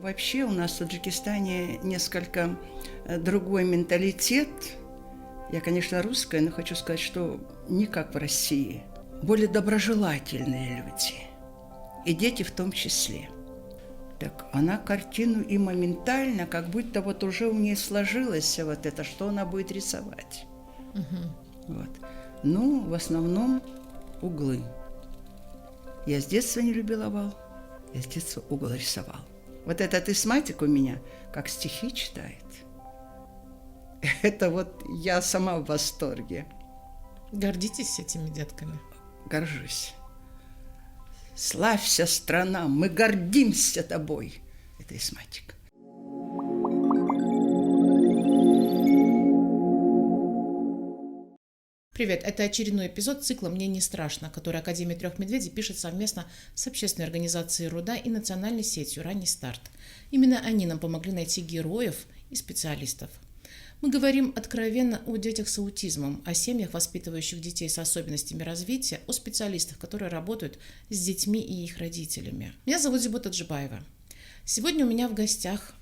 Вообще у нас в Таджикистане несколько другой менталитет. Я, конечно, русская, но хочу сказать, что не как в России. Более доброжелательные люди. И дети в том числе. Так она картину и моментально, как будто вот уже у нее сложилось вот это, что она будет рисовать. Вот. Ну, в основном углы. Я с детства не любила овал, я с детства угол рисовал. Вот этот исматик у меня как стихи читает. Это вот я сама в восторге. Гордитесь этими детками? Горжусь. Славься, страна, мы гордимся тобой. Это исматик. Привет, это очередной эпизод цикла «Мне не страшно», который Академия трех медведей пишет совместно с общественной организацией «Руда» и национальной сетью «Ранний старт». Именно они нам помогли найти героев и специалистов. Мы говорим откровенно о детях с аутизмом, о семьях, воспитывающих детей с особенностями развития, о специалистах, которые работают с детьми и их родителями. Меня зовут Зибота Джибаева. Сегодня у меня в гостях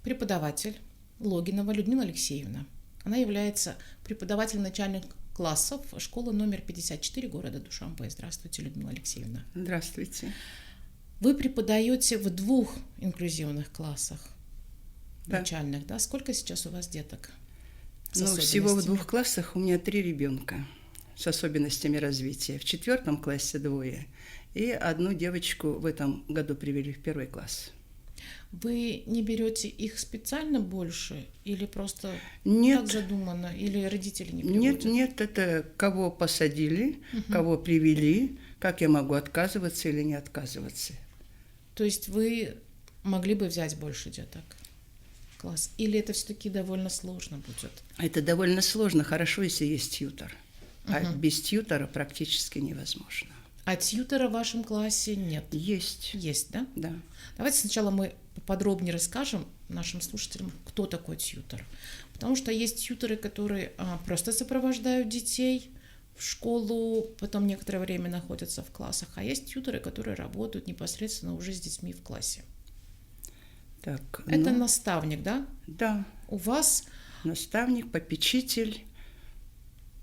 преподаватель Логинова Людмила Алексеевна. Она является преподавателем начальных классов школы номер 54 города Душанбе. Здравствуйте, Людмила Алексеевна. Здравствуйте. Вы преподаете в 2 инклюзивных классах начальных, да? Сколько сейчас у вас деток? Всего в 2 классах у меня 3 ребенка с особенностями развития. В 4 классе 2. И 1 девочку в этом году привели в 1 класс. Вы не берете их специально больше или просто так задумано, или родители не приводят? Нет, это кого посадили, кого привели, как я могу отказываться или не отказываться. То есть вы могли бы взять больше деток? Класс. Или это все-таки довольно сложно будет? Это довольно сложно, хорошо, если есть тьютор. А без тьютора практически невозможно. А тьютора в вашем классе нет? Есть. Есть, да? Да. Давайте сначала мы подробнее расскажем нашим слушателям, кто такой тьютор. Потому что есть тьюторы, которые просто сопровождают детей в школу, потом некоторое время находятся в классах. А есть тьюторы, которые работают непосредственно уже с детьми в классе. Так, это наставник, да? Да. У вас... Наставник, попечитель.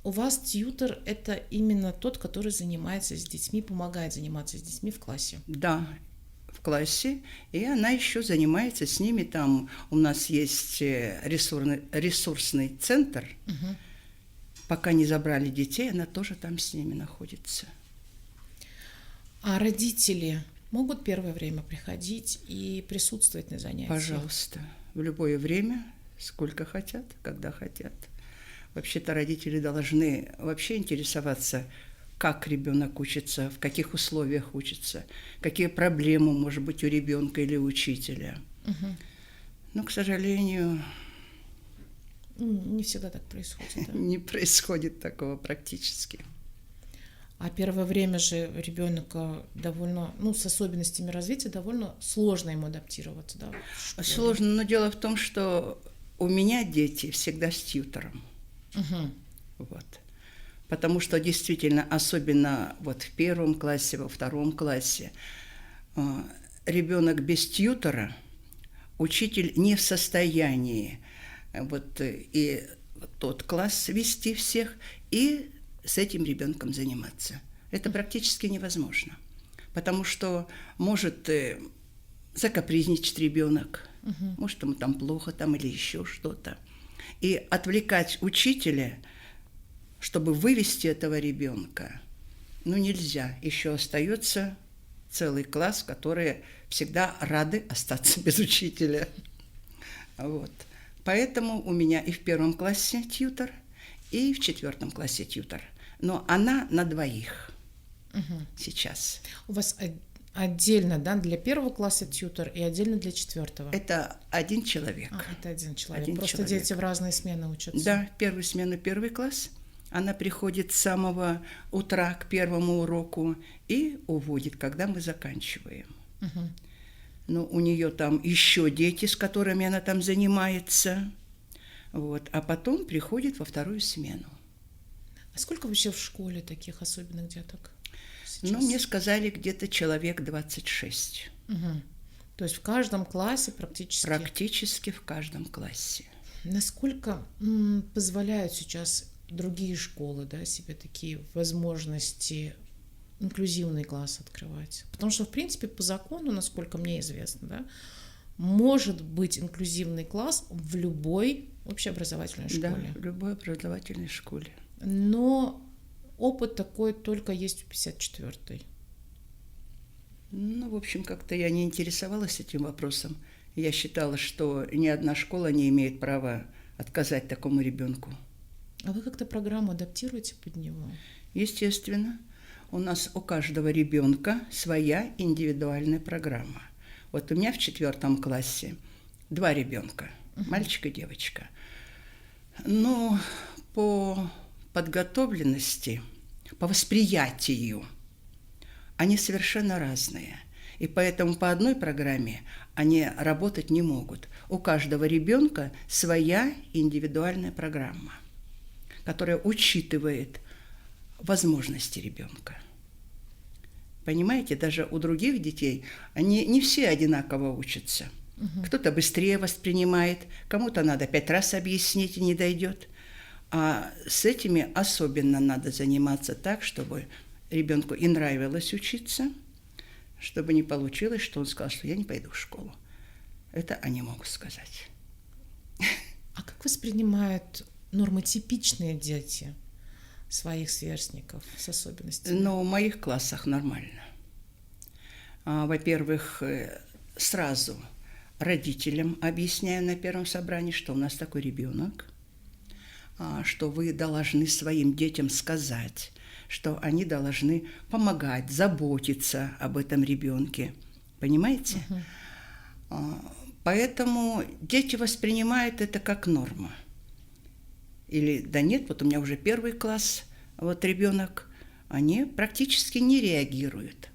У вас тьютор – это именно тот, который занимается с детьми, помогает заниматься с детьми в классе. Да, в классе. И она еще занимается с ними. Там у нас есть ресурсный центр. Пока не забрали детей, она тоже там с ними находится. А родители могут первое время приходить и присутствовать на занятиях? Пожалуйста, в любое время, сколько хотят, когда хотят. Вообще-то родители должны вообще интересоваться, как ребенок учится, в каких условиях учится, какие проблемы, может быть, у ребенка или учителя. Но, к сожалению... Не всегда так происходит. Да? Не происходит такого практически. А первое время же ребенка довольно, с особенностями развития довольно сложно ему адаптироваться, да? Сложно, но дело в том, что у меня дети всегда с тьютором. Вот. Потому что действительно, особенно вот в 1 классе, во 2 классе, ребенок без тьютора, учитель не в состоянии вот и тот класс вести всех, и с этим ребенком заниматься. Это практически невозможно, потому что может закапризничать ребенок, может ему там плохо там, или еще что-то. И отвлекать учителя, чтобы вывести этого ребенка, нельзя. Еще остается целый класс, которые всегда рады остаться без учителя. Вот. Поэтому у меня и в 1 классе тьютор, и в 4 классе тьютор. Но она на 2 сейчас. У вас отдельно, да, для 1 класса тьютор и отдельно для 4? Это 1 человек. Это 1 человек. Просто дети в разные смены учатся. Да, 1 смену 1 класс. Она приходит с самого утра к 1 уроку и уводит, когда мы заканчиваем. Но у нее там еще дети, с которыми она там занимается. Вот. А потом приходит во 2 смену. А сколько вообще в школе таких особенных деток сейчас? Мне сказали, где-то человек 26. То есть в каждом классе практически. Практически в каждом классе. Насколько позволяют сейчас другие школы, да, себе такие возможности инклюзивный класс открывать? Потому что, в принципе, по закону, насколько мне известно, да, может быть инклюзивный класс в любой общеобразовательной школе. Да, в любой образовательной школе. Но опыт такой только есть в 54-й. Ну, в общем, как-то я не интересовалась этим вопросом. Я считала, что ни одна школа не имеет права отказать такому ребенку. А вы как-то программу адаптируете под него? Естественно, у нас у каждого ребенка своя индивидуальная программа. Вот у меня в 4 классе 2 ребенка, мальчик и девочка. Но по подготовленности, по восприятию они совершенно разные. И поэтому по одной программе они работать не могут. У каждого ребенка своя индивидуальная программа, которая учитывает возможности ребенка. Понимаете, даже у других детей они не все одинаково учатся. Кто-то быстрее воспринимает, кому-то надо 5 раз объяснить и не дойдет. А с этими особенно надо заниматься так, чтобы ребенку и нравилось учиться, чтобы не получилось, что он сказал, что я не пойду в школу. Это они могут сказать. А как воспринимают нормотипичные дети своих сверстников с особенностями? Но в моих классах нормально. Во-первых, сразу родителям объясняю на первом собрании, что у нас такой ребенок, что вы должны своим детям сказать, что они должны помогать, заботиться об этом ребенке. Понимаете? Поэтому дети воспринимают это как норма. Или да нет, вот у меня уже 1 класс, вот ребенок, они практически не реагируют.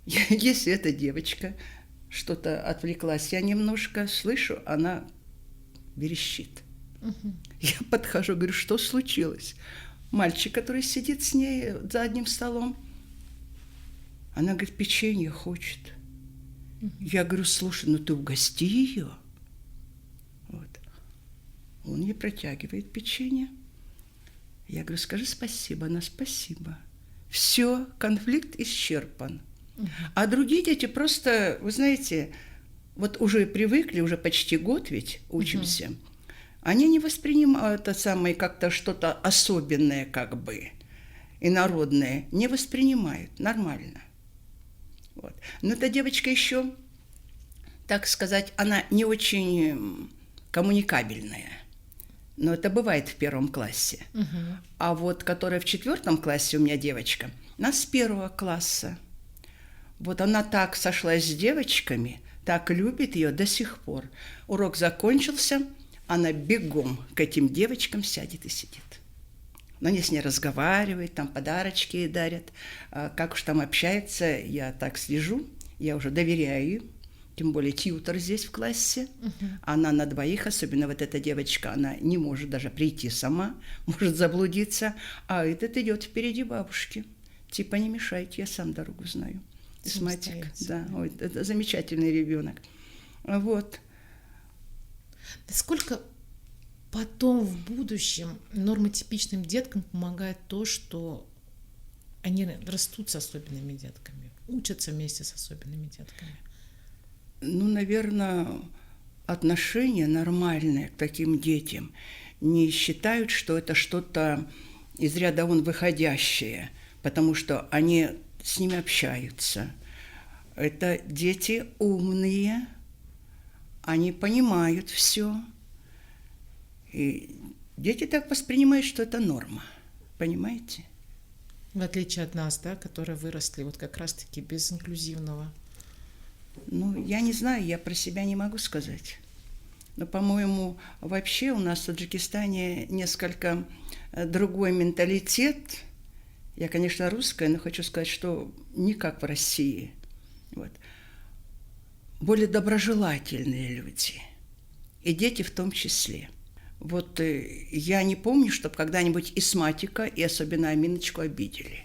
Если эта девочка что-то отвлеклась, я немножко слышу, она верещит. Я подхожу, говорю, что случилось? Мальчик, который сидит с ней за одним столом, она говорит, печенье хочет. Я говорю, слушай, ну ты угости ее. Вот. Он ей протягивает печенье. Я говорю, скажи спасибо. Она, спасибо. Все, конфликт исчерпан. А другие дети просто, вы знаете, вот уже привыкли, уже почти год ведь учимся. Они не воспринимают это самое как-то что-то особенное как бы, инородное. Не воспринимают, нормально. Вот. Но эта девочка еще, так сказать, она не очень коммуникабельная. Но это бывает в 1 классе. А вот которая в 4 классе у меня девочка, она с 1 класса. Вот она так сошлась с девочками, так любит ее до сих пор. Урок закончился, она бегом к этим девочкам сядет и сидит. Но они с ней разговаривают, там подарочки ей дарят. Как уж там общается, я так слежу, я уже доверяю ей. Тем более тьютор здесь в классе. Она на 2, особенно вот эта девочка, она не может даже прийти сама, может заблудиться. А этот идет впереди бабушки. Типа не мешайте, я сам дорогу знаю. Исматик, да, ой, это замечательный ребенок. Вот. Насколько потом в будущем нормотипичным деткам помогает то, что они растут с особенными детками, учатся вместе с особенными детками? Ну, наверное, отношение нормальное к таким детям не считают, что это что-то из ряда вон выходящее, потому что они с ними общаются. Это дети умные, они понимают все. И дети так воспринимают, что это норма. Понимаете? В отличие от нас, да, которые выросли вот как раз-таки без инклюзивного. Ну, я не знаю, я про себя не могу сказать. Но, по-моему, вообще у нас в Таджикистане несколько другой менталитет. Я, конечно, русская, но хочу сказать, что не как в России. Вот. Более доброжелательные люди. И дети в том числе. Вот я не помню, чтобы когда-нибудь Исматика и особенно Аминочку обидели.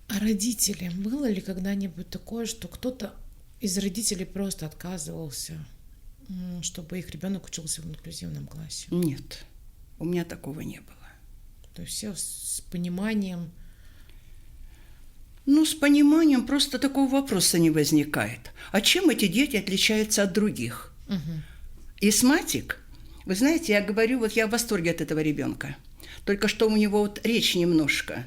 А родителям было ли когда-нибудь такое, что кто-то из родителей просто отказывался, чтобы их ребенок учился в инклюзивном классе? Нет, у меня такого не было. То есть все с пониманием. Ну, с пониманием просто такого вопроса не возникает. А чем эти дети отличаются от других? Астматик, вы знаете, я говорю, вот я в восторге от этого ребенка. Только что у него вот речь немножко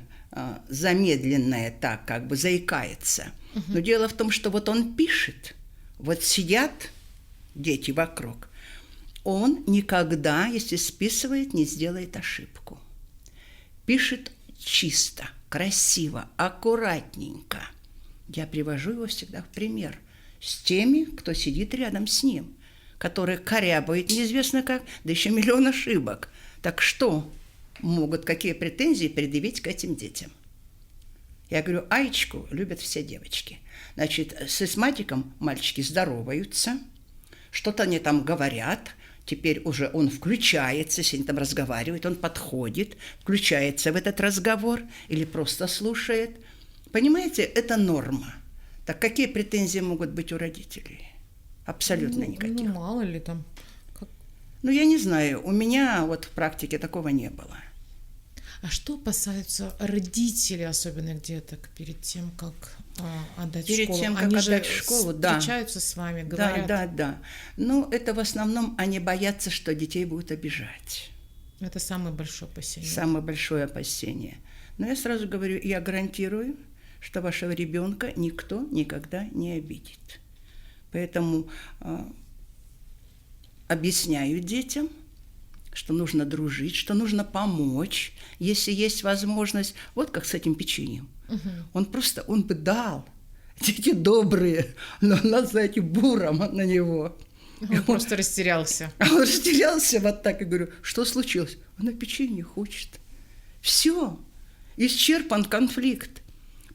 замедленная, так как бы заикается. Но дело в том, что вот он пишет, вот сидят дети вокруг, он никогда, если списывает, не сделает ошибку. Пишет чисто, красиво, аккуратненько. Я привожу его всегда в пример с теми, кто сидит рядом с ним, которые корябают неизвестно как, да еще миллион ошибок. Так что могут, какие претензии предъявить к этим детям? Я говорю, Аечку любят все девочки. Значит, с астматиком мальчики здороваются, что-то они там говорят. Теперь уже он включается, если они там разговаривают, он подходит, включается в этот разговор или просто слушает. Понимаете, это норма. Так какие претензии могут быть у родителей? Абсолютно никаких. Ну, мало ли там. Ну, я не знаю, у меня вот в практике такого не было. А что опасаются родители особенных деток перед тем, как отдать в школу? Перед тем, как они отдать же в школу, да. встречаются с вами, говорят. Да. Ну, это в основном они боятся, что детей будут обижать. Это самое большое опасение. Самое большое опасение. Но я сразу говорю, я гарантирую, что вашего ребенка никто никогда не обидит. Поэтому объясняю детям, что нужно дружить, что нужно помочь, если есть возможность. Вот как с этим печеньем. Он бы дал. Дети добрые, но она, знаете, буром на него. Он просто растерялся. Он растерялся вот так, и говорю, что случилось? Она печенье хочет. Все, исчерпан конфликт.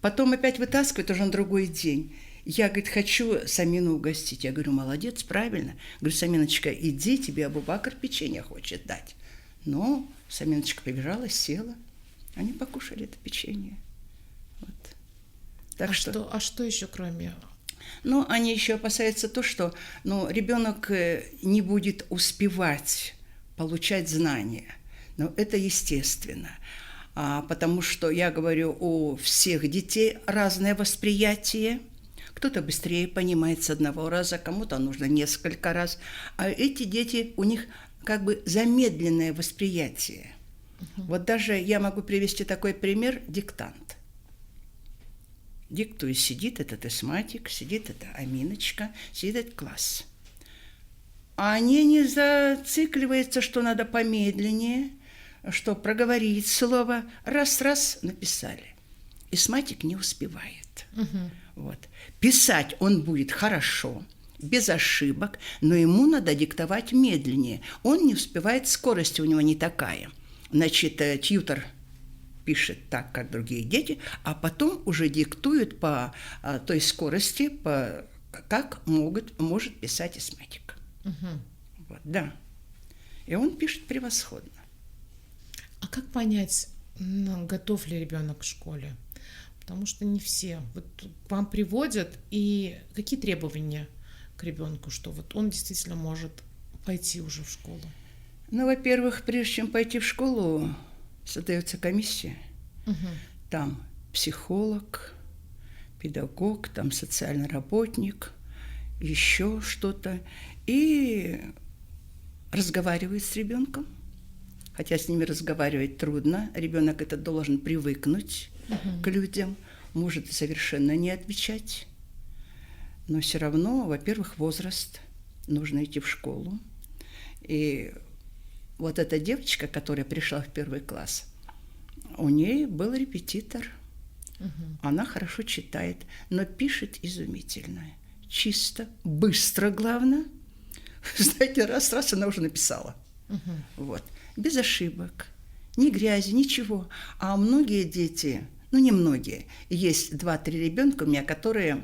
Потом опять вытаскивает уже на другой день. Я, говорит, хочу Самину угостить. Я говорю, молодец, правильно. Говорю, Саминочка, иди, тебе Абубакр печенье хочет дать. Но Саминочка побежала, села. Они покушали это печенье. Вот. Так А что еще кроме? Ну, они еще опасаются то, что ребенок не будет успевать получать знания. Но это естественно. Потому что, я говорю, у всех детей разное восприятие. Кто-то быстрее понимает с одного раза, кому-то нужно несколько раз. А эти дети, у них как бы замедленное восприятие. Вот даже я могу привести такой пример – диктант. Диктует, сидит этот астматик, сидит эта Аминочка, сидит этот класс. А они не зацикливаются, что надо помедленнее, что проговорить слово. Раз написали. Астматик не успевает. Вот. Писать он будет хорошо, без ошибок, но ему надо диктовать медленнее. Он не успевает, скорость у него не такая. Значит, тьютор пишет так, как другие дети, а потом уже диктует по той скорости, как может писать астматик. Вот, да. И он пишет превосходно. А как понять, готов ли ребенок к школе? Потому что не все. Вот к вам приводят, и какие требования к ребенку, что вот он действительно может пойти уже в школу? Ну, во-первых, прежде чем пойти в школу, создается комиссия. Там психолог, педагог, там социальный работник, еще что-то. И разговаривает с ребенком. Хотя с ними разговаривать трудно. Ребенок это должен привыкнуть к людям. Может совершенно не отвечать. Но все равно, во-первых, возраст. Нужно идти в школу. И вот эта девочка, которая пришла в 1 класс, у нее был репетитор. Она хорошо читает, но пишет изумительно. Чисто, быстро, главное. Знаете, раз она уже написала. Вот. Без ошибок, ни грязи, ничего. А многие дети, не многие, есть 2-3 ребенка у меня, которые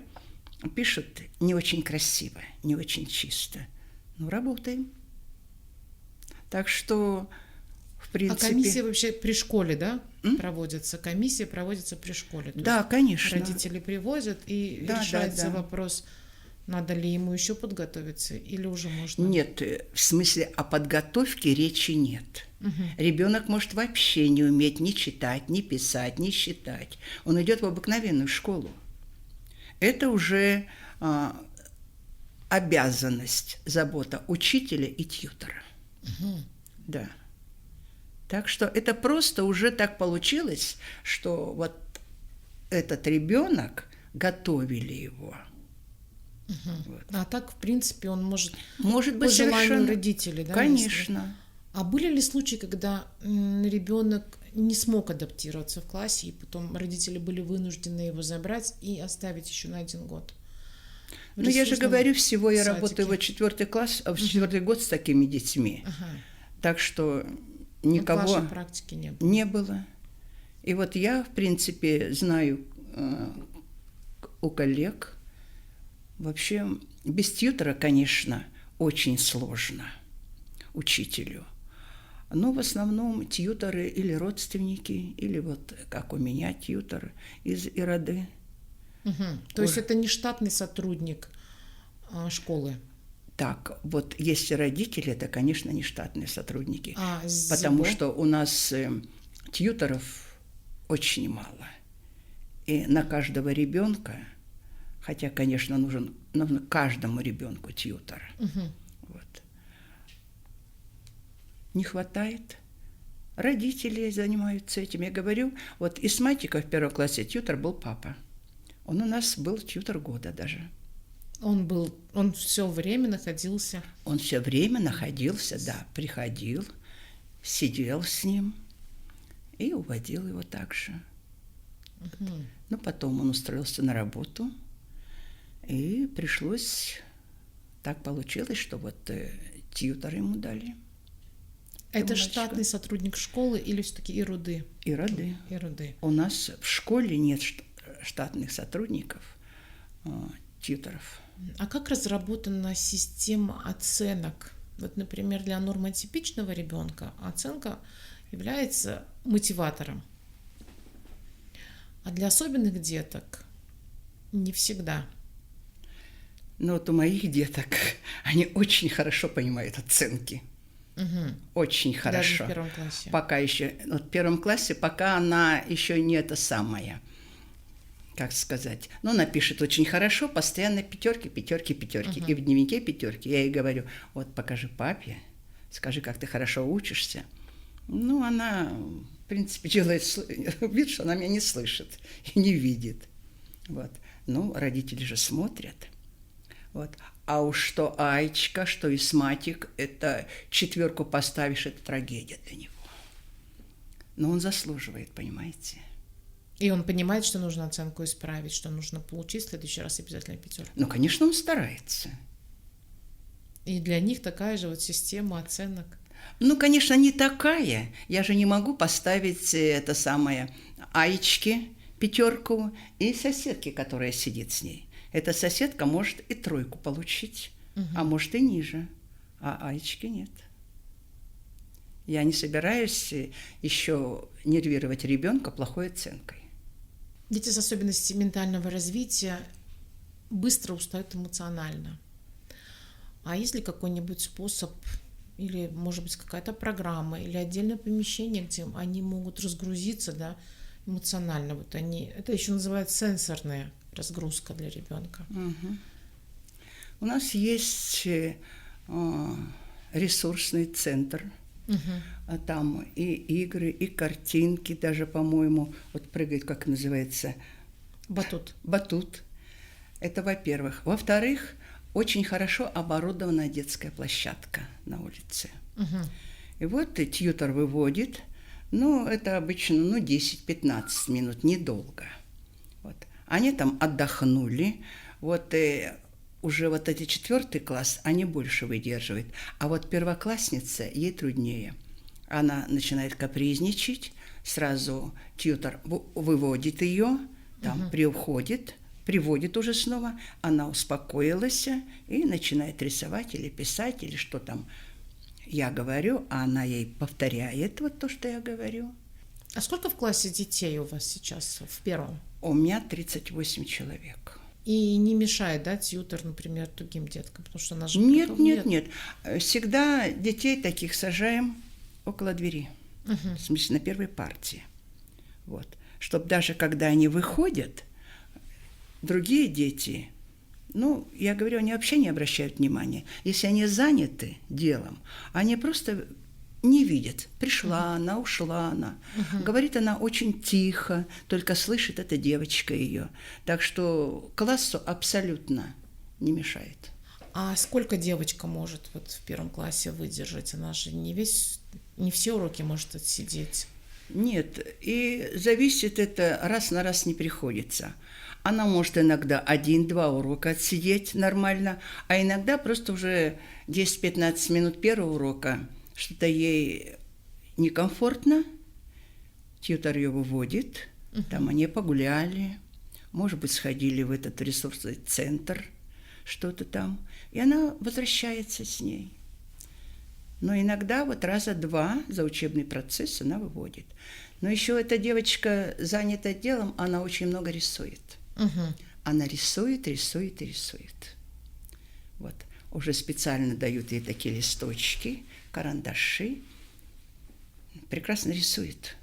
пишут не очень красиво, не очень чисто. Работаем. Так что, в принципе... А комиссия вообще при школе, да, проводится? Комиссия проводится при школе? Да, конечно. Родители привозят, и решается вопрос Надо ли ему еще подготовиться или уже можно? Нет, в смысле о подготовке речи нет. Ребенок может вообще не уметь ни читать, ни писать, ни считать. Он идет в обыкновенную школу. Это уже обязанность, забота учителя и тьютора. Да. Так что это просто уже так получилось, что вот этот ребенок, готовили его. Вот. А так, в принципе, он может быть по желанию совершенно... родителей, да? Конечно. Если... А были ли случаи, когда ребенок не смог адаптироваться в классе, и потом родители были вынуждены его забрать и оставить еще на 1 год? Ну, я же говорю, всего я садике. работаю в 4 класс, в 4 год с такими детьми. Так что никого в вашей практике не было. Не было. И вот я, в принципе, знаю у коллег, вообще без тьютера, конечно, очень сложно учителю. Но в основном тьюторы или родственники, или вот как у меня тьютор из Ирады. То есть это не штатный сотрудник школы? Так, вот если родители, это, конечно, не штатные сотрудники, ЗИБО? потому что у нас тьюторов очень мало. И на каждого ребенка, хотя, конечно, нужен каждому ребенку тьютор. Вот. Не хватает. Родители занимаются этим. Я говорю, вот из мальчиков в 1 классе тьютор был папа. Он у нас был тьютор года даже. Он все время находился? Он все время находился, да, приходил, сидел с ним и уводил его также. Ну, потом он устроился на работу, и пришлось, так получилось, что вот тьютор ему дали. Это штатный сотрудник школы или все-таки Ируды? Ируды. Ируды. У нас в школе нет штатных сотрудников, тьюторов. А как разработана система оценок? Вот, например, для нормотипичного ребенка оценка является мотиватором. А для особенных деток не всегда. Но вот у моих деток они очень хорошо понимают оценки. Очень хорошо. Даже в 1 классе. Пока еще, вот в 1 классе, пока она еще не это самое, как сказать, ну, она пишет очень хорошо, постоянно 5, 5, 5, и в дневнике 5. Я ей говорю, вот покажи папе, скажи, как ты хорошо учишься. Ну, она, в принципе, делает вид, что она меня не слышит и не видит. Вот. Ну, родители же смотрят. Вот. А уж что Аечка, что Исматик, это 4 поставишь, это трагедия для него. Но он заслуживает, понимаете? И он понимает, что нужно оценку исправить, что нужно получить в следующий раз обязательно 5. Ну, конечно, он старается. И для них такая же вот система оценок. Ну, конечно, не такая. Я же не могу поставить это самое Аечке 5 и соседке, которая сидит с ней. Эта соседка может и 3 получить, а может и ниже, а Аечки нет. Я не собираюсь еще нервировать ребенка плохой оценкой. Дети с особенностями ментального развития быстро устают эмоционально. А есть ли какой-нибудь способ или, может быть, какая-то программа или отдельное помещение, где они могут разгрузиться, да, эмоционально? Вот это еще называется сенсорная разгрузка для ребенка. У нас есть ресурсный центр. Там и игры, и картинки даже, по-моему, вот прыгает, как называется? Батут. Батут. Это во-первых. Во-вторых, очень хорошо оборудована детская площадка на улице. И вот тьютор выводит, ну, это обычно 10-15 минут, недолго. Вот. Они там отдохнули, вот уже вот эти 4 класс, они больше выдерживают. А вот первоклассница, ей труднее. Она начинает капризничать, сразу тьютор выводит ее, там приводит уже снова, она успокоилась и начинает рисовать или писать, или что там я говорю, а она ей повторяет вот то, что я говорю. А сколько в классе детей у вас сейчас в 1? У меня 38 человек. И не мешает, да, тьютор, например, другим деткам, потому что она же Нет, потом нет, нет. Всегда детей таких сажаем около двери, Мгм. в смысле на первой партии. Вот. Чтобы даже когда они выходят, другие дети, ну, я говорю, они вообще не обращают внимания. Если они заняты делом, они просто не видят. Пришла она, ушла она. Говорит она очень тихо, только слышит эта девочка ее. Так что классу абсолютно не мешает. А сколько девочка может вот в первом классе выдержать? Она же не все уроки может отсидеть. Нет, и зависит это, раз на раз не приходится. Она может иногда 1-2 урока отсидеть нормально, а иногда просто уже 10-15 минут первого урока что-то ей некомфортно, тьютор ее выводит, там они погуляли, может быть, сходили в этот ресурсный центр, что-то там, и она возвращается с ней. Но иногда вот раза 2 за учебный процесс она выводит. Но еще эта девочка, занята делом, она очень много рисует. Мгм. Она рисует, рисует и рисует. Вот. Уже специально дают ей такие листочки, карандаши. Прекрасно рисует.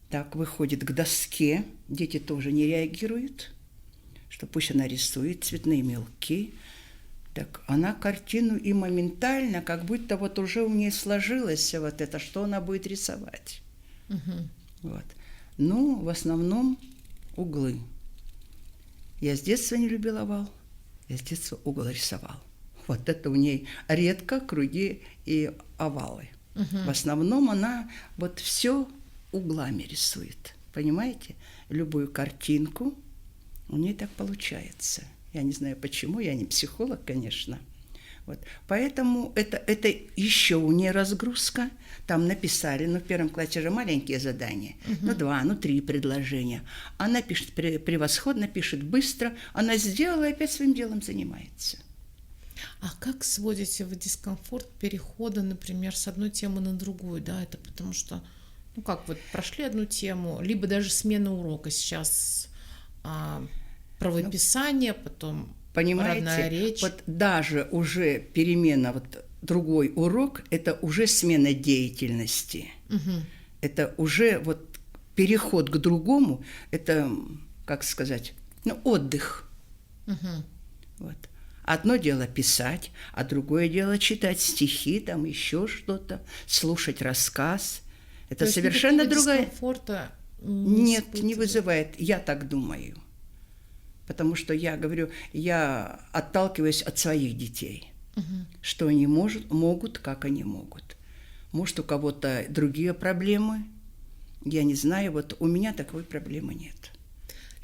Так, выходит к доске. Дети тоже не реагируют, что пусть она рисует цветные мелки. Так она картину и моментально, как будто вот уже у нее сложилось вот это, что она будет рисовать. Мгм. Вот. Ну, в основном углы. Я с детства не любила овал, я с детства угол рисовал. Вот это у ней редко круги и овалы. В основном она вот все углами рисует, понимаете? Любую картинку у нее так получается. Я не знаю почему, я не психолог, конечно. Вот. Поэтому это еще у нее разгрузка. Там написали, в первом классе же маленькие задания, 2, 3 предложения. Она пишет превосходно, пишет быстро. Она сделала и опять своим делом занимается. А как сводите вы дискомфорт перехода, например, с одной темы на другую, да? Это потому что, ну как, вот прошли одну тему, либо даже смена урока сейчас правописание, потом родная Понимаете, речь. вот даже уже перемена, вот другой урок, это уже смена деятельности. Мгм. Это уже вот переход к другому, это, как сказать, отдых. Мгм. Вот. Одно дело писать, а другое дело читать стихи, там еще что-то, слушать рассказ. Это То есть совершенно никакого другая... дискомфорта Нет, не испытываете? вызывает, я так думаю. Потому что я говорю, я отталкиваюсь от своих детей. Что они могут, как они могут. Может, у кого-то другие проблемы, я не знаю, вот у меня такой проблемы нет.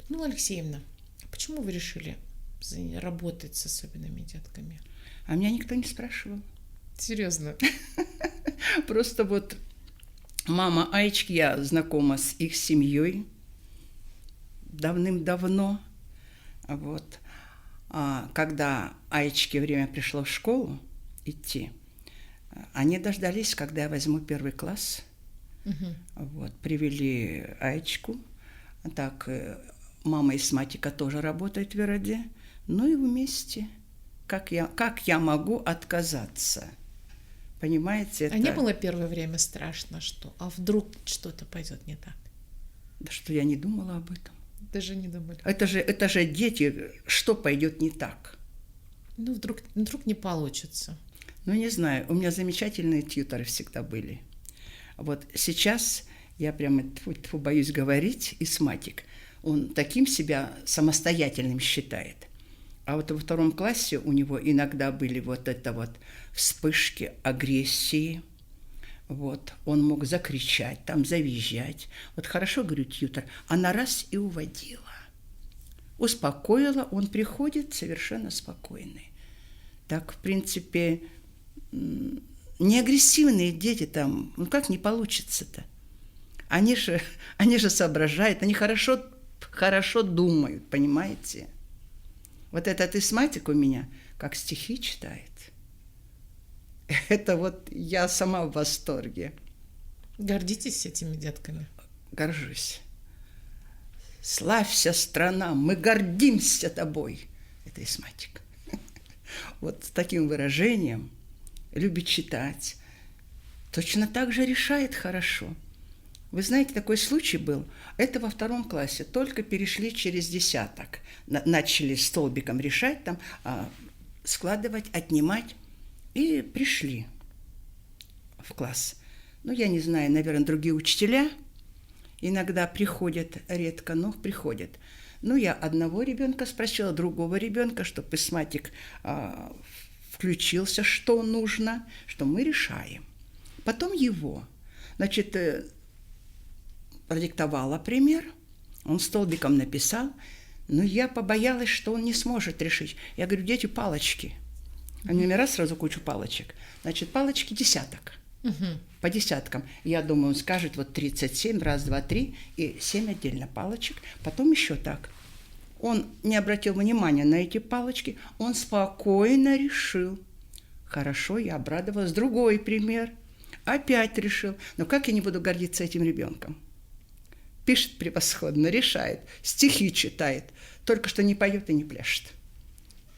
Людмила Алексеевна, почему вы решили работать с особенными детками? А меня никто не спрашивал. Серьезно? Просто вот мама Аечки, я знакома с их семьей давным-давно. Вот. А когда Аечке время пришло в школу идти, они дождались, когда я возьму 1 класс. Вот. Привели Аечку. Так, мама и Сматика тоже работают в Вироде. Ну и вместе. Как я могу отказаться? Понимаете? А не было первое время страшно, что а вдруг что-то пойдет не так? Да что я не думала об этом. Даже не думали. Это же дети, что пойдет не так? Ну, вдруг не получится. Ну, не знаю, у меня замечательные тьюторы всегда были. Вот сейчас я прямо боюсь говорить, и Сматик, он таким себя самостоятельным считает. А вот во 2 классе у него иногда были вот это вот вспышки агрессии. Вот, он мог закричать, там завизжать. Вот хорошо, говорю, тьютор, она раз и уводила. Успокоила, он приходит совершенно спокойный. Так, в принципе, не агрессивные дети там, ну как не получится-то? Они же соображают, они хорошо думают, понимаете? Вот этот Исматик у меня как стихи читает. Это вот я сама в восторге. Гордитесь этими детками? Горжусь. «Славься, страна, мы гордимся тобой». Это Исматик. Вот с таким выражением любит читать. Точно так же решает хорошо. Вы знаете, такой случай был. Это во 2 классе. Только перешли через десяток. Начали столбиком решать, там, складывать, отнимать. И пришли в класс. Ну, я не знаю, наверное, другие учителя иногда приходят, редко, но приходят. Ну, я одного ребенка спросила, другого ребенка, чтобы Исматик включился, что нужно, что мы решаем. Потом его. Значит, продиктовала пример, он столбиком написал, но я побоялась, что он не сможет решить. Я говорю, дети, палочки. Они мне раз сразу кучу палочек. Значит, палочки десяток. По десяткам. Я думаю, он скажет, вот 37, раз, два, три, и 7 отдельно палочек. Потом еще так. Он не обратил внимания на эти палочки, он спокойно решил. Хорошо, я обрадовалась. Другой пример. Опять решил. Но как я не буду гордиться этим ребенком? Пишет превосходно, решает, стихи читает, только что не поет и не пляшет.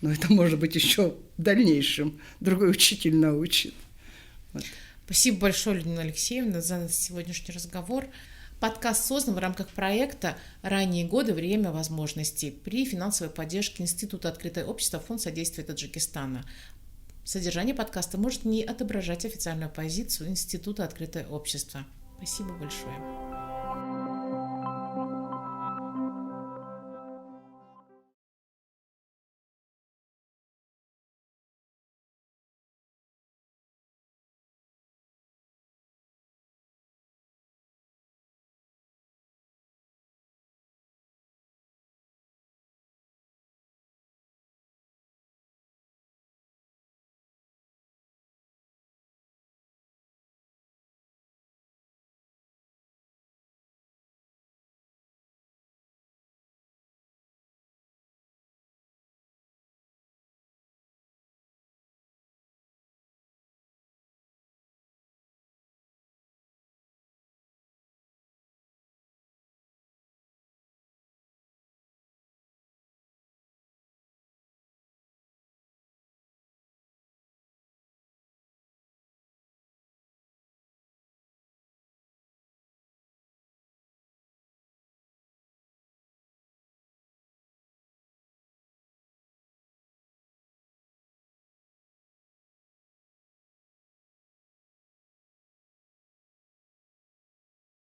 Но это, может быть, еще в дальнейшем другой учитель научит. Вот. Спасибо большое, Людмила Алексеевна, за сегодняшний разговор. Подкаст создан в рамках проекта «Ранние годы. Время возможностей» при финансовой поддержке Института Открытое общество, Фонд содействия Таджикистана. Содержание подкаста может не отображать официальную позицию Института Открытое общество. Спасибо большое.